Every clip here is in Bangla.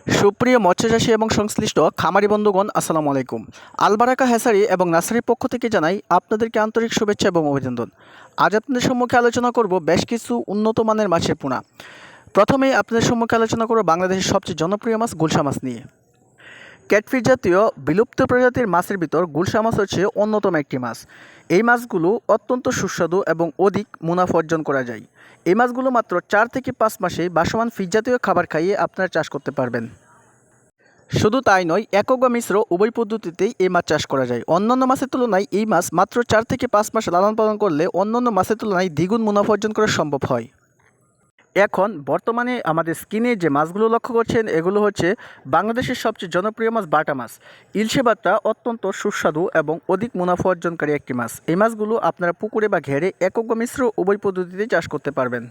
সুপ্রিয় মৎস্যচাষী এবং সংশ্লিষ্ট খামারি বন্ধুগণ, আসসালামু আলাইকুম। আলবারাকা হ্যাসারি এবং নার্সারির পক্ষ থেকে জানাই আপনাদেরকে আন্তরিক শুভেচ্ছা এবং অভিনন্দন। আজ আপনাদের সম্মুখে আলোচনা করব বেশ কিছু উন্নত মানের মাছের পোনা। প্রথমেই আপনাদের সম্মুখে আলোচনা করব বাংলাদেশের সবচেয়ে জনপ্রিয় মাছ গুলশা মাছ নিয়ে। ক্যাটফিশ জাতীয় বিলুপ্ত প্রজাতির মাছের ভিতর গুলশা মাছ হচ্ছে অন্যতম একটি মাছ। এই মাছগুলো অত্যন্ত সুস্বাদু এবং অধিক মুনাফা অর্জন করা যায়। এই মাছগুলো মাত্র 4 থেকে 5 মাসেই বাসমান ফিশ জাতীয় খাবার খাইয়ে আপনারা চাষ করতে পারবেন। শুধু তাই নয়, একক বা মিশ্র উভয় পদ্ধতিতেই এই মাছ চাষ করা যায়। অন্যান্য মাছের তুলনায় এই মাছ মাত্র 4 থেকে 5 মাস লালন পালন করলে অন্যান্য মাছের তুলনায় দ্বিগুণ মুনাফা অর্জন করা সম্ভব হয়। এখন বর্তমানে আমাদের স্ক্রিনে যে মাছগুলো লক্ষ্য করছেন এগুলো হচ্ছে বাংলাদেশের সবচেয়ে জনপ্রিয় মাছ বাটা মাছ। ইলশে বাটা অত্যন্ত সুস্বাদু এবং অধিক মুনাফা অর্জনকারী একটি মাছ। এই মাছগুলো আপনারা পুকুরে বা ঘেরে একক বা মিশ্র উভয় পদ্ধতিতে চাষ করতে পারবেন।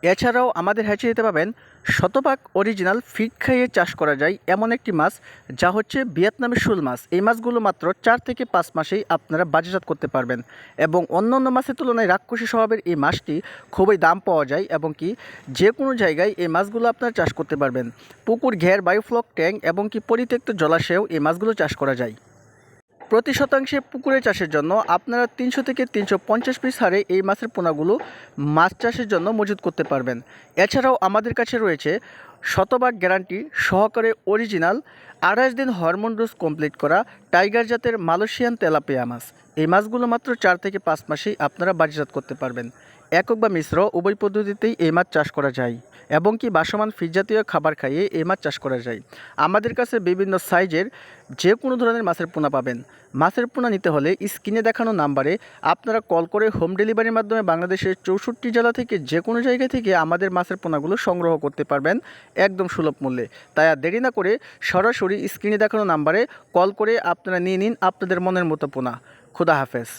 এছাড়াও আমাদের হ্যাচারিতে পাবেন শতভাগ অরিজিনাল ফিড খাইয়ে চাষ করা যায় এমন একটি মাছ, যা হচ্ছে ভিয়েতনামের শোল মাছ। এই মাছগুলো মাত্র 4 থেকে 5 মাসেই আপনারা বাজারজাত করতে পারবেন এবং অন্যান্য মাছের তুলনায় রাক্ষসী স্বভাবের এই মাছটি খুবই দাম পাওয়া যায় এবং কি যে কোনো জায়গায় এই মাছগুলো আপনারা চাষ করতে পারবেন। পুকুর, ঘের, বায়োফ্লক ট্যাঙ্ক এবং কি পরিত্যক্ত জলাশয়েও এই মাছগুলো চাষ করা যায়। প্রতি শতাংশে পুকুরে চাষের জন্য আপনারা 300 থেকে 350 পিস হারে এই মাছের পোনাগুলো মাছ চাষের জন্য মজুত করতে পারবেন। এছাড়াও আমাদের কাছে রয়েছে শতভাগ গ্যারান্টি সহকারে অরিজিনাল 28 দিন হরমোন ডোজ কমপ্লিট করা টাইগার জাতের মালয়েশিয়ান তেলাপিয়া মাছ। এই মাছগুলো মাত্র 4 থেকে 5 মাসেই আপনারা বাজারজাত করতে পারবেন। একক বা মিশ্র উভয় পদ্ধতিতেই এই মাছ চাষ করা যায় এবং কি বাসমান ফিশ জাতীয় খাবার খাইয়ে এই মাছ চাষ করা যায়। আমাদের কাছে বিভিন্ন সাইজের যে কোনো ধরনের মাছের পোনা পাবেন। মাছের পোনা নিতে হলে স্ক্রিনে দেখানো নাম্বারে আপনারা কল করে হোম ডেলিভারির মাধ্যমে বাংলাদেশের 64 জেলা থেকে যে কোনো জায়গা থেকে আমাদের মাছের পোনাগুলো সংগ্রহ করতে পারবেন একদম সুলভ মূল্যে। তাই আর দেরি না করে সরাসরি স্ক্রিনে দেখানো নাম্বারে কল করে আপনারা নিয়ে নিন আপনাদের মনের মতো পোনা। খুদা হাফেজ।